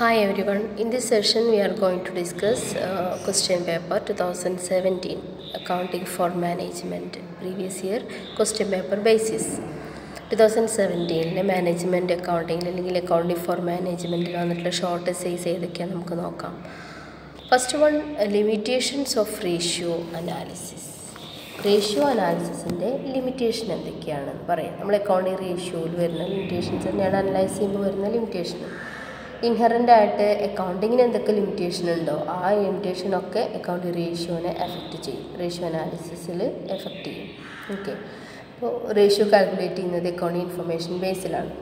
Hi everyone, in this session we are going to discuss question paper 2017 Accounting for Management previous year question paper basis 2017 management അക്കൗണ്ടിങ്ങിൽ അല്ലെങ്കിൽ accounting for മാനേജ്മെൻറ്റിൽ വന്നിട്ടുള്ള short essays ഏതൊക്കെയാണ് നമുക്ക് നോക്കാം. First one, limitations of ratio analysis. Ratio അനാലിസിസിൻ്റെ limitation എന്തൊക്കെയാണെന്ന് പറയാം. നമ്മൾ accounting റേഷ്യോയിൽ വരുന്ന ലിമിറ്റേഷൻസ് തന്നെയാണ് അനലൈസ് ചെയ്യുമ്പോൾ വരുന്ന ലിമിറ്റേഷൻ. ഇൻഹറൻ്റ് ആയിട്ട് അക്കൗണ്ടിങ്ങിന് എന്തൊക്കെ ലിമിറ്റേഷൻ ഉണ്ടോ ആ ലിമിറ്റേഷനൊക്കെ അക്കൗണ്ടിങ് റേഷ്യോനെ എഫക്റ്റ് ചെയ്യും, റേഷ്യോ അനാലിസിസിൽ എഫക്റ്റ് ചെയ്യും. ഓക്കെ, അപ്പോൾ റേഷ്യോ കാൽക്കുലേറ്റ് ചെയ്യുന്നത് അക്കൗണ്ടിങ് ഇൻഫർമേഷൻ ബേസിലാണ്.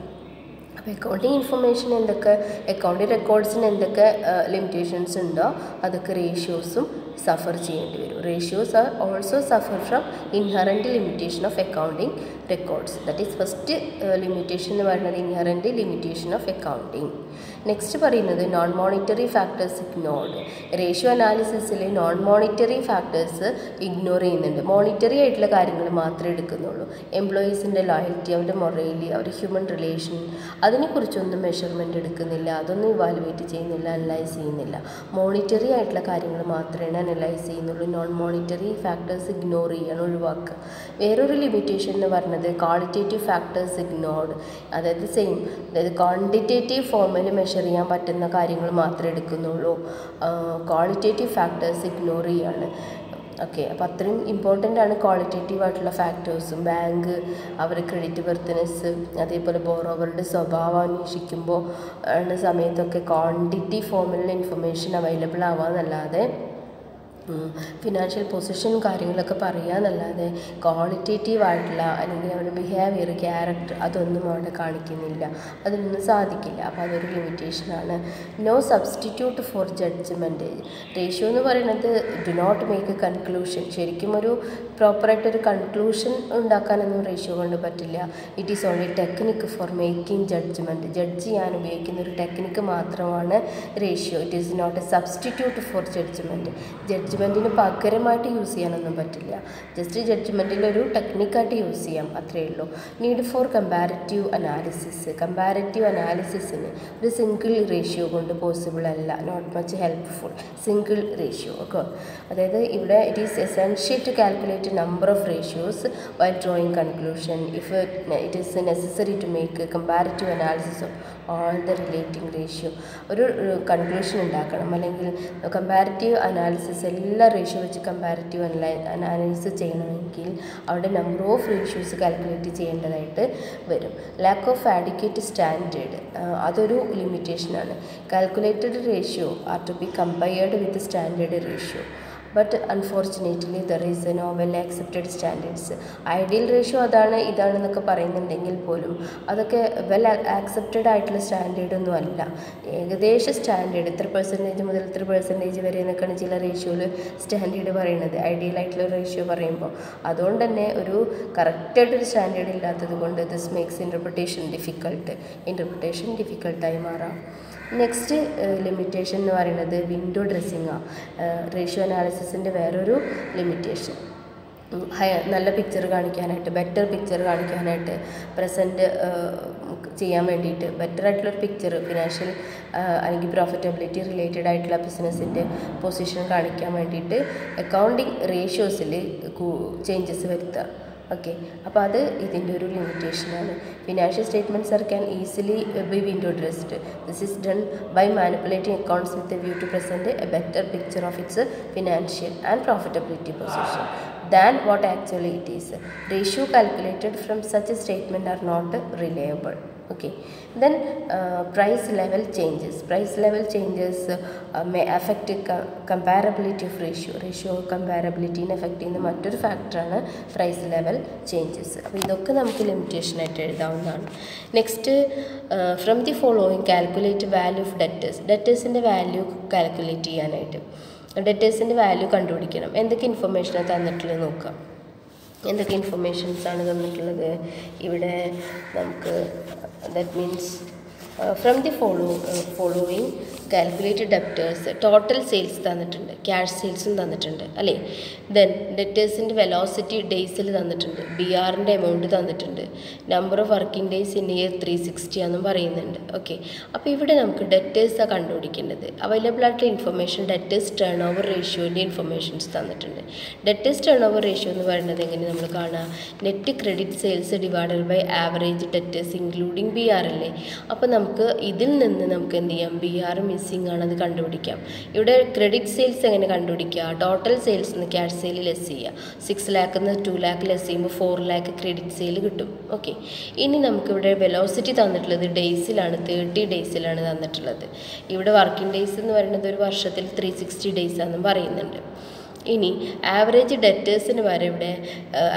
അപ്പോൾ അക്കൗണ്ടിങ് ഇൻഫർമേഷൻ എന്തൊക്കെ, അക്കൗണ്ടിങ് റെക്കോർഡ്സിന് എന്തൊക്കെ ലിമിറ്റേഷൻസ് ഉണ്ടോ അതൊക്കെ റേഷ്യോസും സഫർ ചെയ്യേണ്ടി വരും. Ratios are also suffer from inherent limitation of accounting records. That is first limitation എന്ന് പറയുന്നത് inherent limitation of accounting. Next പറയുന്നത് non monetary factors ignored. Ratio അനാലിസിസിൽ നോൺ മോണിറ്ററി ഫാക്ടേഴ്സ് ഇഗ്നോർ ചെയ്യുന്നുണ്ട്. മോണിറ്ററി ആയിട്ടുള്ള കാര്യങ്ങൾ മാത്രമേ എടുക്കുന്നുള്ളൂ. എംപ്ലോയീസിൻ്റെ ലോയൽറ്റി, അവരുടെ മൊറേലി, അവരുടെ ഹ്യൂമൻ റിലേഷൻ, അതിനെക്കുറിച്ചൊന്നും മെഷർമെൻറ്റ് എടുക്കുന്നില്ല, അതൊന്നും ഇവാലുവേറ്റ് ചെയ്യുന്നില്ല, അനലൈസ് ചെയ്യുന്നില്ല. മോണിറ്ററി ആയിട്ടുള്ള കാര്യങ്ങൾ മാത്രമേ അനലൈസ് ചെയ്യുന്നുള്ളൂ. നോൺ മോണിറ്ററി ഫാക്ടേഴ്സ് ഇഗ്നോർ ചെയ്യണം, ഒഴിവാക്കുക. വേറൊരു ലിമിറ്റേഷൻ എന്ന് പറയുന്നത് ക്വാളിറ്റേറ്റീവ് ഫാക്ടേഴ്സ് ഇഗ്നോർഡ്. അതായത് സെയിം, അതായത് ക്വാണ്ടിറ്റേറ്റീവ് ഫോമിൽ മെഷർ ചെയ്യാൻ പറ്റുന്ന കാര്യങ്ങൾ മാത്രമേ എടുക്കുന്നുള്ളൂ, ക്വാളിറ്റേറ്റീവ് ഫാക്ടേഴ്സ് ഇഗ്നോർ ചെയ്യാണ്. ഓക്കെ, അപ്പോൾ അത്രയും ഇമ്പോർട്ടൻ്റ് ആണ് ക്വാളിറ്റേറ്റീവ് ആയിട്ടുള്ള ഫാക്ടേഴ്സും. ബാങ്ക് അവർ ക്രെഡിറ്റ് വർത്തിനെസ്, അതേപോലെ ബോറോവറുടെ സ്വഭാവം അന്വേഷിക്കുമ്പോൾ സമയത്തൊക്കെ ക്വാണ്ടിറ്റി ഫോമിലുള്ള ഇൻഫർമേഷൻ അവൈലബിൾ ആവാന്നല്ലാതെ ഫിനാൻഷ്യൽ പൊസിഷൻ കാര്യങ്ങളൊക്കെ പറയാന്നല്ലാതെ ക്വാളിറ്റേറ്റീവ് ആയിട്ടുള്ള അല്ലെങ്കിൽ അവരുടെ ബിഹേവിയർ, ക്യാരക്ടർ അതൊന്നും അവിടെ കാണിക്കുന്നില്ല, അതിനൊന്നും സാധിക്കില്ല. അപ്പോൾ അതൊരു ലിമിറ്റേഷനാണ്. No substitute for judgement. Ratio എന്ന് പറയുന്നത് do not make a conclusion. ശരിക്കും ഒരു പ്രോപ്പറായിട്ടൊരു കൺക്ലൂഷൻ ഉണ്ടാക്കാനൊന്നും റേഷ്യോ കൊണ്ട് പറ്റില്ല. It is only technique for making judgement. Judge ചെയ്യാൻ ഉപയോഗിക്കുന്ന ഒരു ടെക്നിക്ക് മാത്രമാണ് ratio. It is not a substitute for judgement. ജഡ്ജ്മെൻറ്റിന് പകരമായിട്ട് യൂസ് ചെയ്യാനൊന്നും പറ്റില്ല. ജസ്റ്റ് ജഡ്ജ്മെൻറ്റിലൊരു ടെക്നിക്കായിട്ട് യൂസ് ചെയ്യാം, അത്രയേ ഉള്ളൂ. Need for comparative analysis. Comparative അനാലിസിസിന് ഒരു സിംഗിൾ റേഷ്യോ കൊണ്ട് പോസിബിൾ അല്ല, not much helpful. Single ratio okay, അതായത് ഇവിടെ it is essential to calculate number of ratios while drawing conclusion if it is necessary to make comparative analysis of all the relating ratio. ഒരു conclusion ഉണ്ടാക്കണം, അല്ലെങ്കിൽ comparative analysis എല്ലാ ratio വെച്ച് comparative analysis ചെയ്യണമെങ്കിൽ അവിടെ number of ratios calculate ചെയ്യേണ്ടതായിട്ട് വരും. Lack of adequate standard അതൊരു ലിമിറ്റേഷനാണ്. Calculated ratio are to be compared with standard ratio. But unfortunately there is no well accepted standards. Ideal ratio അതാണ് ഇതാണെന്നൊക്കെ പറയുന്നുണ്ടെങ്കിൽ പോലും അതൊക്കെ വെൽ ആക്സെപ്റ്റഡ് ആയിട്ടുള്ള സ്റ്റാൻഡേർഡൊന്നും അല്ല. ഏകദേശം സ്റ്റാൻഡേർഡ് ഇത്ര പെർസെൻറ്റേജ് മുതൽ ഇത്ര പെർസെൻറ്റേജ് വരെ എന്നൊക്കെയാണ് ചില റേഷ്യോയിൽ സ്റ്റാൻഡേർഡ് പറയുന്നത്, ഐഡിയൽ ആയിട്ടുള്ള റേഷ്യോ പറയുമ്പോൾ. അതുകൊണ്ട് തന്നെ ഒരു കറക്റ്റായിട്ടൊരു സ്റ്റാൻഡേർഡ് ഇല്ലാത്തത് കൊണ്ട് ദിസ് മേക്സ് ഇൻ്റർപ്രിട്ടേഷൻ ഡിഫിക്കൽട്ടായി മാറാം. നെക്സ്റ്റ് ലിമിറ്റേഷൻ എന്ന് പറയുന്നത് വിൻഡോ ഡ്രസ്സിങ്ങാണ്. റേഷ്യോ അനാലിസിസിൻ്റെ വേറൊരു ലിമിറ്റേഷൻ. നല്ല പിക്ചർ കാണിക്കാനായിട്ട്, ബെറ്റർ പിക്ചർ കാണിക്കാനായിട്ട്, പ്രസൻറ്റ് ചെയ്യാൻ വേണ്ടിയിട്ട് ബെറ്റർ ആയിട്ടുള്ളൊരു പിക്ചർ, ഫിനാൻഷ്യൽ അല്ലെങ്കിൽ പ്രോഫിറ്റബിലിറ്റി റിലേറ്റഡ് ആയിട്ടുള്ള ബിസിനസ്സിൻ്റെ പൊസിഷൻ കാണിക്കാൻ വേണ്ടിയിട്ട് അക്കൗണ്ടിങ് റേഷ്യോസിൽ ചേഞ്ചസ് വരുത്തുക. ഓക്കെ, അപ്പോൾ അത് ഇതിൻ്റെ ഒരു ലിമിറ്റേഷനാണ്. Financial statements are can easily be window dressed. This is done by manipulating accounts with a view to present a better picture of its financial and profitability position than what actually it is. Ratio calculated from such a statement are not reliable. Okay, then price level changes. Price level changes may affect comparability of ratio comparability നെ affect ചെയ്യുന്ന മറ്റൊരു ഫാക്ടറാണ് price level changes. അപ്പോൾ ഇതൊക്കെ നമുക്ക് limitation ആയിട്ട് എഴുതാവുന്നതാണ്. Next, from the following calculate value of ഡെറ്റേഴ്സിൻ്റെ വാല്യൂ കാൽക്കുലേറ്റ് ചെയ്യാനായിട്ട് ഡെറ്റേഴ്സിൻ്റെ വാല്യൂ കണ്ടുപിടിക്കണം. എന്തൊക്കെ ഇൻഫർമേഷനാണ് തന്നിട്ടുള്ളത് നോക്കാം. എന്തൊക്കെ ഇൻഫർമേഷൻസാണ് തന്നിട്ടുള്ളത് ഇവിടെ നമുക്ക്. That means from the following calculated debtors total sales തന്നിട്ടുണ്ട്, ക്യാഷ് സെയിൽസും തന്നിട്ടുണ്ട് അല്ലേ. ദെൻ ഡെറ്റേഴ്സിൻ്റെ വെലോസിറ്റി ഡേയ്സിൽ തന്നിട്ടുണ്ട്, ബി ആറിൻ്റെ എമൗണ്ട് തന്നിട്ടുണ്ട്, number of working days in year 360 ആണെന്നും പറയുന്നുണ്ട്. ഓക്കെ, അപ്പോൾ ഇവിടെ നമുക്ക് ഡെറ്റേഴ്സാണ് കണ്ടുപിടിക്കേണ്ടത്. അവൈലബിൾ ആയിട്ടുള്ള ഇൻഫർമേഷൻ ഡെറ്റേഴ്സ് ടേൺ ഓവർ റേഷ്യോൻ്റെ ഇൻഫർമേഷൻസ് തന്നിട്ടുണ്ട്. ഡെറ്റേഴ്സ് ടേൺ ഓവർ റേഷ്യോ എന്ന് പറയുന്നത് എങ്ങനെ നമ്മൾ കാണുക, net credit sales divided by average debtors including B R അല്ലേ. അപ്പോൾ നമുക്ക് ഇതിൽ നിന്ന് നമുക്ക് എന്ത് ചെയ്യാം, ബി ആർ മിസ്സിംഗ് ആണത് കണ്ടുപിടിക്കാം. ഇവിടെ ക്രെഡിറ്റ് സെയിൽസ് എങ്ങനെ കണ്ടുപിടിക്കുക, ടോട്ടൽ സെയിൽസ് നിന്ന് ക്യാഷ് സെയിൽ ലെസ് ചെയ്യുക. 6 lakh നിന്ന് 2 lakh ലെസ് ചെയ്യുമ്പോൾ 4 lakh ക്രെഡിറ്റ് സെയിൽ കിട്ടും. ഓക്കെ, ഇനി നമുക്കിവിടെ വെലോസിറ്റി തന്നിട്ടുള്ളത് ഡേയ്സിലാണ്, 30 ഡേയ്സിലാണ് തന്നിട്ടുള്ളത്. ഇവിടെ വർക്കിംഗ് ഡേയ്സ് എന്ന് പറയുന്നത് ഒരു വർഷത്തിൽ 360 ഡേയ്സ് ആണെന്നും പറയുന്നുണ്ട്. ഇനി ആവറേജ് ഡെറ്റേഴ്സിന് പകരം ഇവിടെ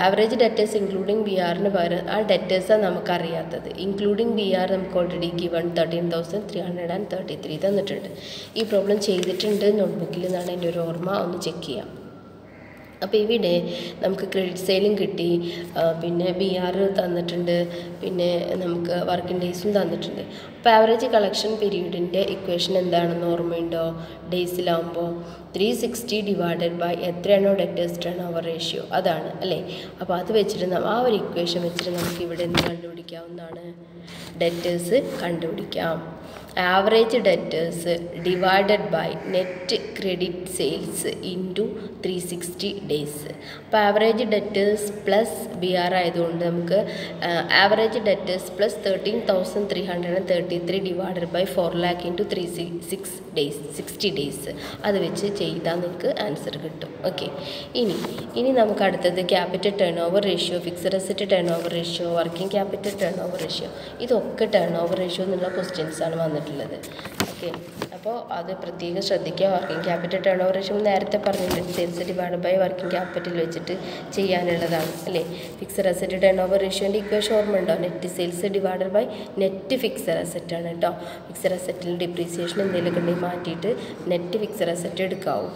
ആവറേജ് ഡെറ്റേഴ്സ് ഇൻക്ലൂഡിങ് ബി ആറിന് പകരം ആ ഡെറ്റേഴ്സാണ് നമുക്കറിയാത്തത്. ഇൻക്ലൂഡിങ് ബി ആർ നമുക്ക് ഓൾറെഡി ഗിവൺ 13,333 തന്നിട്ടുണ്ട്. ഈ പ്രോബ്ലം ചെയ്തിട്ടുണ്ട് നോട്ട്ബുക്കിൽ നിന്നാണ് എൻ്റെ ഒരു ഓർമ്മ, ഒന്ന് ചെക്ക് ചെയ്യാം. അപ്പോൾ ഇവിടെ നമുക്ക് ക്രെഡിറ്റ് സെയിലും കിട്ടി, പിന്നെ ബി ആർ തന്നിട്ടുണ്ട്, പിന്നെ നമുക്ക് വർക്കിംഗ് ഡേയ്സും തന്നിട്ടുണ്ട്. അപ്പോൾ ആവറേജ് കളക്ഷൻ പീരീഡിൻ്റെ ഇക്വേഷൻ എന്താണെന്ന് ഓർമ്മയുണ്ടോ, ഡേയ്സിലാവുമ്പോൾ 360 ഡിവൈഡഡ് ബൈ എത്രയാണോ ഡെറ്റേഴ്സ് ടേൺ ഓവർ റേഷ്യോ അതാണ് അല്ലേ. അപ്പോൾ അത് വെച്ചിട്ട് ആ ഒരു ഇക്വേഷൻ വെച്ചിട്ട് നമുക്ക് ഇവിടെ എന്ത് കണ്ടുപിടിക്കാവുന്നതാണ്, ഡെറ്റേഴ്സ് കണ്ടുപിടിക്കാം. Average debtors divided by net credit sales into 360 days. അപ്പോൾ average debtors plus B R ആയതുകൊണ്ട് നമുക്ക് average debtors plus 13,333 divided by 4 lakh into 360 days അത് വെച്ച് ചെയ്താൽ നിങ്ങൾക്ക് ആൻസർ കിട്ടും. ഓക്കെ, ഇനി നമുക്ക് അടുത്തത് capital turn over ratio, fixed asset turn over ratio, working capital turn over ratio, ഇതൊക്കെ ടേൺ ഓവർ റേഷ്യോ എന്നുള്ള ക്വസ്റ്റ്യൻസ് ആണ് വന്നിട്ടുള്ളത്. ഓക്കെ, അപ്പോൾ അത് പ്രത്യേകം ശ്രദ്ധിക്കുക. Working capital turn over ratio നേരത്തെ പറഞ്ഞിട്ടുണ്ട്, sales divide by working capital വെച്ചിട്ട് ചെയ്യാനുള്ളതാണ് അല്ലേ. ഫിക്സഡ് അസറ്റ് ടേൺ ഓവർ റേഷ്യോൻ്റെ ഇക്വേഷൻ ഓർമ്മ ഉണ്ടോ, net sales divide by net fixed asset ആണ് കേട്ടോ. ഫിക്സഡ് അസറ്റിൽ ഡിപ്രീസിയേഷൻ എന്തെങ്കിലും ഉണ്ടെങ്കിൽ മാറ്റിയിട്ട് നെറ്റ് ഫിക്സഡ് അസറ്റ് എടുക്കാവും.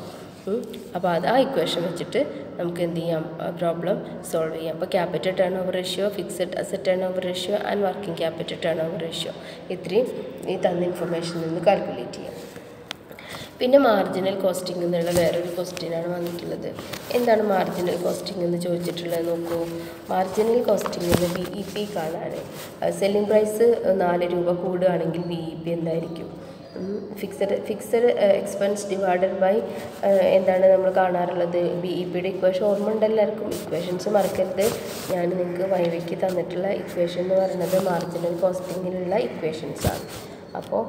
അപ്പോൾ അത് ആ ഇക്വേഷൻ വെച്ചിട്ട് നമുക്ക് എന്ത് ചെയ്യാം, പ്രോബ്ലം സോൾവ് ചെയ്യാം. അപ്പോൾ capital turn over ratio, fixed asset turn over ratio and working capital turn over ratio ഇത്രയും ഈ തന്ന ഇൻഫർമേഷനിൽ നിന്ന് കാൽക്കുലേറ്റ് ചെയ്യാം. പിന്നെ മാർജിനൽ കോസ്റ്റിംഗ് എന്നുള്ള വേറൊരു ക്വസ്റ്റ്യനാണ് വന്നിട്ടുള്ളത്. എന്താണ് മാർജിനൽ കോസ്റ്റിംഗ് എന്ന് ചോദിച്ചിട്ടുള്ളത് നോക്കൂ. മാർജിനൽ കോസ്റ്റിംഗ് എന്ന് BEP കാണാണ്. സെല്ലിംഗ് പ്രൈസ് 4 രൂപ കൂടുകയാണെങ്കിൽ BEP എന്തായിരിക്കും, ഫിക്സഡ് എക്സ്പെൻസ് ഡിവൈഡഡ് ബൈ എന്താണ് നമ്മൾ കാണാറുള്ളത്, BEPയുടെ ഇക്വേഷൻ ഓർമ്മ ഉണ്ട് എല്ലാവർക്കും. ഇക്വേഷൻസ് മറക്കരുത്, ഞാൻ നിങ്ങൾക്ക് വൈവയ്ക്ക് തന്നിട്ടുള്ള ഇക്വേഷൻ എന്ന് പറയുന്നത് മാർജിനൽ കോസ്റ്റിങ്ങിലുള്ള ഇക്വേഷൻസാണ്. അപ്പോൾ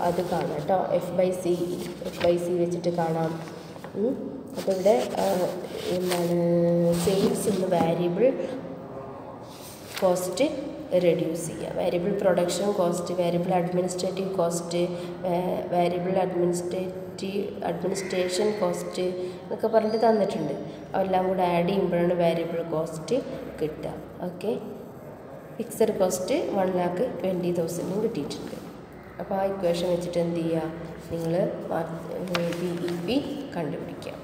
അത് കാണാം കേട്ടോ, F/C വെച്ചിട്ട് കാണാം. അപ്പോൾ ഇവിടെ എന്താണ് സെയിൽസ് എന്ന് വാരിയബിൾ കോസ്റ്റ് റെഡ്യൂസ് ചെയ്യുക, variable production cost, variable administrative cost, variable administration cost എന്നൊക്കെ പറഞ്ഞിട്ട് തന്നിട്ടുണ്ട്. അതെല്ലാം കൂടെ ആഡ് ചെയ്യുമ്പോഴാണ് വാരിയബിൾ കോസ്റ്റ് കിട്ടുക. ഓക്കെ, ഫിക്സഡ് കോസ്റ്റ് 1,20,000 കിട്ടിയിട്ടുണ്ട്. അപ്പോൾ ആ ഇക്വേഷൻ വെച്ചിട്ട് എന്ത് ചെയ്യുക, നിങ്ങൾ BEP കണ്ടുപിടിക്കുക.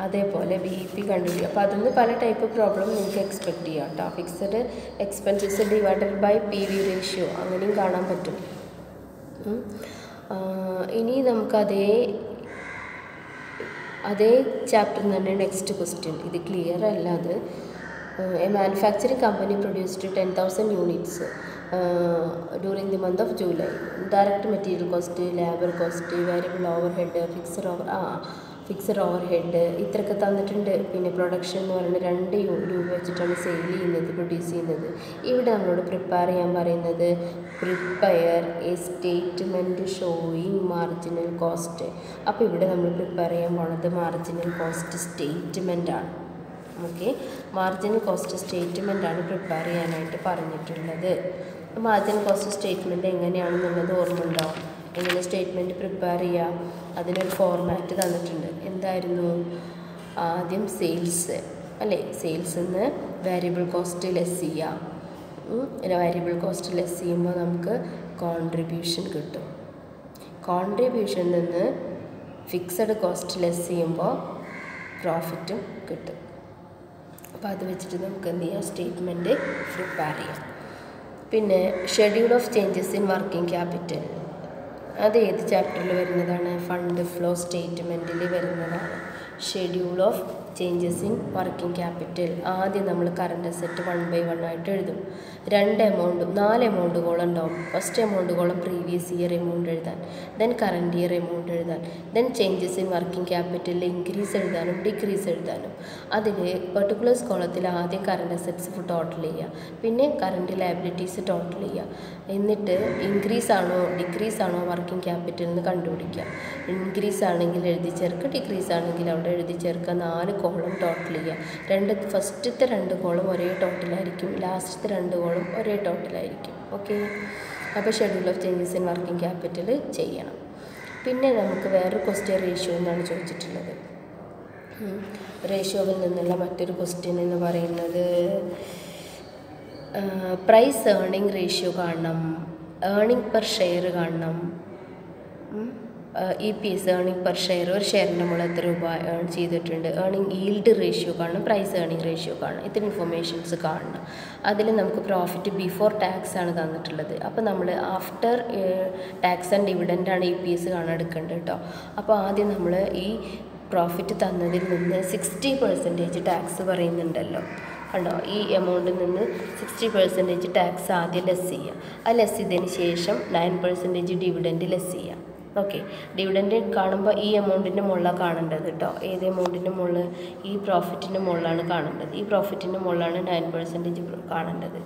അതേപോലെ BEP കണ്ടുപിടിക്കുക. അപ്പോൾ അതിന് പല ടൈപ്പ് പ്രോബ്ലം നിങ്ങൾക്ക് എക്സ്പെക്റ്റ് ചെയ്യാം കേട്ടോ. Fixed expenses divided by PV ratio അങ്ങനെയും കാണാൻ പറ്റും. ഇനി നമുക്ക് അതേ ചാപ്റ്റർ തന്നെ നെക്സ്റ്റ് ക്വസ്റ്റ്യൻ. ഇത് ക്ലിയർ അല്ല. അത് A manufacturing company produced 10,000 units during the month of July. Direct material cost, labor cost, variable overhead, fixed overhead ഇത്രയൊക്കെ തന്നിട്ടുണ്ട്. പിന്നെ പ്രൊഡക്ഷൻ എന്ന് പറയുന്നത് 2 രൂപ വെച്ചിട്ടാണ് സെയിൽ ചെയ്യുന്നത്, പ്രൊഡ്യൂസ് ചെയ്യുന്നത്. ഇവിടെ നമ്മളോട് പ്രിപ്പയർ ചെയ്യാൻ പറയുന്നത് prepare A statement showing marginal cost. അപ്പോൾ ഇവിടെ നമ്മൾ പ്രിപ്പയർ ചെയ്യാൻ പോണത് മാർജിനൽ കോസ്റ്റ് സ്റ്റേറ്റ്മെൻ്റ് ആണ്. ഓക്കെ, മാർജിനൽ കോസ്റ്റ് സ്റ്റേറ്റ്മെൻ്റ് ആണ് പ്രിപ്പയർ ചെയ്യാനായിട്ട് പറഞ്ഞിട്ടുള്ളത്. മാർജിനൽ കോസ്റ്റ് സ്റ്റേറ്റ്മെൻറ്റ് എങ്ങനെയാണെന്നുള്ളത് ഓർമ്മയുണ്ടോ, എങ്ങനെ സ്റ്റേറ്റ്മെൻറ്റ് പ്രിപ്പയർ ചെയ്യാം, അതിനൊരു ഫോർമാറ്റ് തന്നിട്ടുണ്ട്. എന്തായിരുന്നു, ആദ്യം സെയിൽസ് അല്ലേ, സെയിൽസിൽ നിന്ന് വാരിയബിൾ കോസ്റ്റ് ലെസ് ചെയ്യാം. വാരിയബിൾ കോസ്റ്റ് ലെസ് ചെയ്യുമ്പോൾ നമുക്ക് കോൺട്രിബ്യൂഷൻ കിട്ടും. കോൺട്രിബ്യൂഷനിൽ നിന്ന് ഫിക്സഡ് കോസ്റ്റ് ലെസ് ചെയ്യുമ്പോൾ പ്രോഫിറ്റും കിട്ടും. അപ്പോൾ അത് വെച്ചിട്ട് നമുക്ക് എന്ത് ചെയ്യാം, സ്റ്റേറ്റ്മെൻറ്റ് പ്രിപ്പയർ ചെയ്യാം. പിന്നെ schedule of changes in working capital, അത് ഏത് ചാപ്റ്ററിൽ വരുന്നതാണ്? ഫണ്ട് ഫ്ലോ സ്റ്റേറ്റ്മെൻറ്റിൽ വരുന്നതാണ്. Schedule of changes in working capital. ആദ്യം നമ്മൾ കറണ്ട് അസെറ്റ് 1 by 1 ആയിട്ട് എഴുതും. 4 എമൗണ്ടുകളും ഉണ്ടാവും. ഫസ്റ്റ് എമൗണ്ടുകളും പ്രീവിയസ് ഇയർ എമൗണ്ട് എഴുതാൻ, ദെൻ കറണ്ട് ഇയർ എമൗണ്ട് എഴുതാൻ, ദെൻ ചേഞ്ചസ് ഇൻ വർക്കിംഗ് ക്യാപിറ്റലിൽ ഇൻക്രീസ് എഴുതാനും ഡിക്രീസ് എഴുതാനും. അതിന് പെർട്ടിക്കുലേഴ്സ് കോളത്തിൽ ആദ്യം കറണ്ട് അസെറ്റ്സ് ടോട്ടൽ ചെയ്യുക, പിന്നെ കറണ്ട് ലയബിലിറ്റീസ് ടോട്ടൽ ചെയ്യുക, എന്നിട്ട് ഇൻക്രീസ് ആണോ ഡിക്രീസ് ആണോ വർക്കിംഗ് ക്യാപിറ്റൽ എന്ന് കണ്ടുപിടിക്കുക. ഇൻക്രീസ് ആണെങ്കിൽ എഴുതി ചേർക്കുക, ഡിക്രീസ് ആണെങ്കിൽ അവിടെ എഴുതി ചേർക്കുക. 4 കോളം ടോട്ടൽ ചെയ്യുക. ഫസ്റ്റത്തെ 2 കോളം ഒരേ ടോട്ടലായിരിക്കും, ലാസ്റ്റത്തെ 2 കോളം ഒരേ ടോട്ടലായിരിക്കും. ഓക്കെ, അപ്പോൾ schedule of changes in working capital ചെയ്യണം. പിന്നെ നമുക്ക് വേറൊരു ക്വസ്റ്റ്യൻ റേഷ്യോ എന്നാണ് ചോദിച്ചിട്ടുള്ളത്. റേഷ്യോവിൽ നിന്നുള്ള മറ്റൊരു ക്വസ്റ്റ്യൻ എന്ന് പറയുന്നത് പ്രൈസ് ഏർണിംഗ് റേഷ്യോ കാണണം, ഏർണിംഗ് പെർ ഷെയർ കാണണം, EPS ഏർണിംഗ് പെർ ഷെയർ, ഒരു ഷെയറിന് നമ്മൾ എത്ര രൂപ ഏൺ ചെയ്തിട്ടുണ്ട്, ഏർണിംഗ് ഈൽഡ് റേഷ്യോ കാണണം, പ്രൈസ് ഏർണിംഗ് റേഷ്യോ കാണണം. ഇത്ര ഇൻഫർമേഷൻസ് കാണണം. അതിൽ നമുക്ക് പ്രോഫിറ്റ് ബിഫോർ ടാക്സ് ആണ് തന്നിട്ടുള്ളത്. അപ്പോൾ നമ്മൾ ആഫ്റ്റർ ടാക്സ് ആൻഡ് ഡിവിഡൻ്റാണ് EPS കാണാൻ എടുക്കേണ്ടത് കേട്ടോ. അപ്പോൾ ആദ്യം നമ്മൾ ഈ പ്രോഫിറ്റ് തന്നതിൽ നിന്ന് 60% ടാക്സ് പറയുന്നുണ്ടല്ലോ, കണ്ടോ? ഈ എമൗണ്ടിൽ നിന്ന് 60% ടാക്സ് ആദ്യം ലെസ് ചെയ്യുക. ആ ലെസ് ചെയ്തതിന് ശേഷം 9% ഡിവിഡൻറ്റ് ലെസ് ചെയ്യുക. ഓക്കെ, ഡിവിഡൻറ്റ് കാണുമ്പോൾ ഈ എമൗണ്ടിൻ്റെ മുകളിലാണ് കാണേണ്ടത് കേട്ടോ. ഏത് എമൗണ്ടിൻ്റെ മുകളിൽ? ഈ പ്രോഫിറ്റിൻ്റെ മുകളിലാണ് കാണേണ്ടത്. ഈ പ്രോഫിറ്റിൻ്റെ മുകളിലാണ് 9% കാണേണ്ടത്,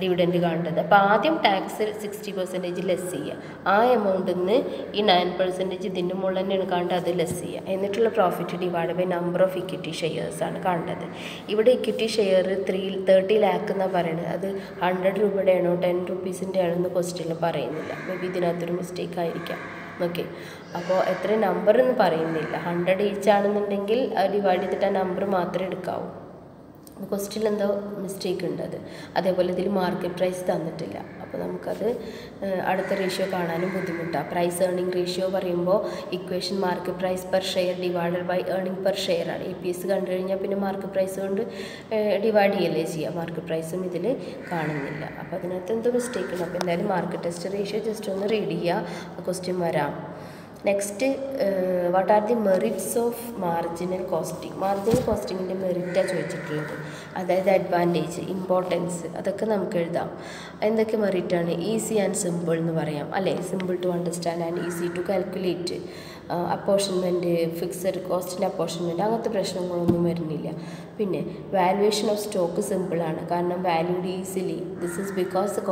ഡിവിഡൻറ്റ് കാണേണ്ടത്. അപ്പോൾ ആദ്യം ടാക്സ് 60% ലെസ് ചെയ്യുക. ആ എമൗണ്ടിൽ നിന്ന് ഈ 9% ഇതിൻ്റെ മുകളിൽ തന്നെയാണ് കാണേണ്ടത്, അത് ലെസ് ചെയ്യുക. എന്നിട്ടുള്ള profit divide by number of equity ഷെയർസാണ് കാണേണ്ടത്. ഇവിടെ ഇക്വിറ്റി ഷെയർ 30 lakh എന്നാണ് പറയുന്നത്. അത് 100 രൂപയുടെ ആണോ 10 rupees-ൻ്റെ ആണോ എന്ന് ക്വസ്റ്റ്യനിൽ പറയുന്നില്ല. മേ ബി ഇതിനകത്തൊരു മിസ്റ്റേക്ക് ആയിരിക്കാം. ഓക്കെ, അപ്പോൾ എത്ര നമ്പർ എന്ന് പറയുന്നില്ല. 100 ഈച്ച് ആണെന്നുണ്ടെങ്കിൽ ഡിവൈഡ് ചെയ്തിട്ട് ആ നമ്പർ മാത്രമേ എടുക്കാവൂ. ക്വസ്റ്റ്യനിൽ എന്തോ മിസ്റ്റേക്ക് ഉണ്ട്. അതേപോലെ ഇതിൽ മാർക്കറ്റ് പ്രൈസ് തന്നിട്ടില്ല. അപ്പോൾ നമുക്കത് അടുത്ത റേഷ്യോ കാണാനും ബുദ്ധിമുട്ടാണ്. പ്രൈസ് ഏർണിംഗ് റേഷ്യോ പറയുമ്പോൾ equation market price per share divided by earning per share ആണ്. EPS കണ്ടു കഴിഞ്ഞാൽ പിന്നെ മാർക്കറ്റ് പ്രൈസ് കൊണ്ട് ഡിവൈഡ് ചെയ്യല്ലേ ചെയ്യുക. മാർക്കറ്റ് പ്രൈസും ഇതിൽ കാണുന്നില്ല. അപ്പോൾ അതിനകത്ത് എന്തോ മിസ്റ്റേക്ക് ഉണ്ട്. അപ്പോൾ എന്തായാലും മാർക്കറ്റ് ടെസ്റ്റ് റേഷ്യോ ജസ്റ്റ് ഒന്ന് റീഡ് ചെയ്യുക, ക്വസ്റ്റ്യൻ വരാം. Next, what are the merits of marginal costing? Marginal കോസ്റ്റിങ്ങിൻ്റെ മെറിറ്റാണ് ചോദിച്ചിട്ടുള്ളത്. അതായത് അഡ്വാൻറ്റേജ്, ഇമ്പോർട്ടൻസ്, അതൊക്കെ നമുക്ക് എഴുതാം. എന്തൊക്കെ മെറിറ്റാണ്? ഈസി ആൻഡ് സിമ്പിൾ എന്ന് പറയാം അല്ലേ? Simple to understand and easy to calculate. Apportionment, fixed കോസ്റ്റിൻ്റെ അപ്പോർഷൻമെൻറ്റ്, അങ്ങനത്തെ പ്രശ്നങ്ങളൊന്നും വരുന്നില്ല. പിന്നെ വാല്യുവേഷൻ ഓഫ് സ്റ്റോക്ക് സിമ്പിളാണ്, കാരണം valued easily. This is because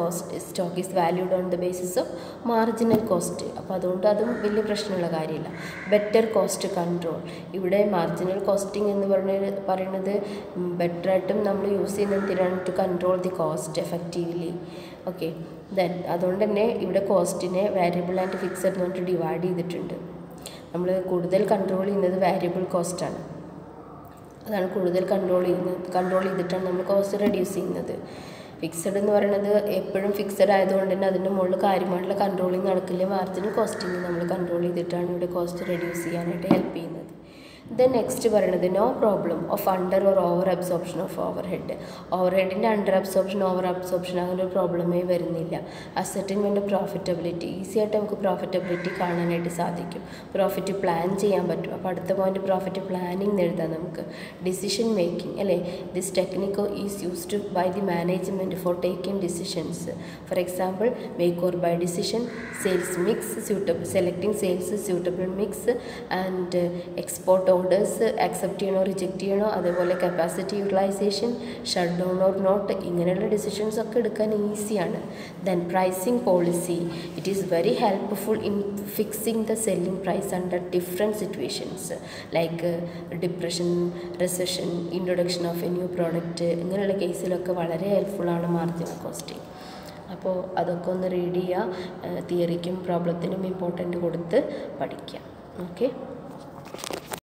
stock is valued on the basis of marginal cost. അപ്പോൾ അതുകൊണ്ട് അതും വലിയ പ്രശ്നമുള്ള കാര്യമില്ല. ബെറ്റർ കോസ്റ്റ് കൺട്രോൾ, ഇവിടെ മാർജിനൽ കോസ്റ്റിംഗ് എന്ന് പറയുന്നത് ബെറ്ററായിട്ടും നമ്മൾ യൂസ് ചെയ്യുന്നത് എന്തിനാണ്? To control the cost effectively. Okay, then അതുകൊണ്ട് തന്നെ ഇവിടെ കോസ്റ്റിനെ വാരിയബിൾ ആൻഡ് ഫിക്സഡ് എന്ന് പറഞ്ഞിട്ട് ഡിവൈഡ് ചെയ്തിട്ടുണ്ട്. നമ്മൾ കൂടുതൽ കൺട്രോൾ ചെയ്യുന്നത് വാരിയബിൾ കോസ്റ്റാണ്. അതാണ് കൂടുതൽ കൺട്രോൾ ചെയ്തിട്ടാണ് നമ്മൾ കോസ്റ്റ് റെഡ്യൂസ് ചെയ്യുന്നത്. ഫിക്സഡ് എന്ന് പറയുന്നത് എപ്പോഴും ഫിക്സഡ് ആയതുകൊണ്ട് തന്നെ അതിൻ്റെ മുകളിൽ കാര്യമായിട്ടുള്ള കൺട്രോളിങ് നടക്കില്ല. മാർജിനൽ കോസ്റ്റിംഗ് നമ്മൾ കൺട്രോൾ ചെയ്തിട്ടാണ് ഇവിടെ കോസ്റ്റ് റെഡ്യൂസ് ചെയ്യാനായിട്ട് ഹെൽപ്പ് ചെയ്യുന്നത്. ദെൻ നെക്സ്റ്റ് പറയുന്നത് no problem of under or over absorption of overhead. ഓവർ ഹെഡിൻ്റെ അണ്ടർ അബ്സോർപ്ഷൻ ഓവർ അബ്സോർപ്ഷൻ അങ്ങനെ ഒരു പ്രോബ്ലമേ വരുന്നില്ല. അസെറ്റിൻമെൻറ്റ് പ്രോഫിറ്റബിലിറ്റി, ഈസി ആയിട്ട് നമുക്ക് പ്രോഫിറ്റബിലിറ്റി കാണാനായിട്ട് സാധിക്കും. പ്രോഫിറ്റ് പ്ലാൻ ചെയ്യാൻ പറ്റും. അപ്പോൾ അടുത്ത പോയിന്റ് പ്രോഫിറ്റ് പ്ലാനിങ് എഴുതാം നമുക്ക്. ഡിസിഷൻ മേക്കിംഗ് അല്ലേ? This technique is used by the management for taking decisions. For example make or buy decision, sales mix, selecting sales suitable mix and export orders accept ചെയ്യണോ reject ചെയ്യണോ, അതേപോലെ capacity utilisation, shut down or not, ഇങ്ങനെയുള്ള decisions ഒക്കെ എടുക്കാൻ ഈസിയാണ്. Then pricing policy, it is very helpful in fixing the selling price under different situations like depression, recession, introduction of a new product, ഇങ്ങനെയുള്ള കേസിലൊക്കെ വളരെ ഹെൽപ്ഫുള്ളാണ് marginal costing. അപ്പോൾ അതൊക്കെ ഒന്ന് read ചെയ്യുക, തിയറിക്കും പ്രോബ്ലത്തിനും ഇമ്പോർട്ടൻ്റ് കൊടുത്ത് പഠിക്കുക. ഓക്കെ.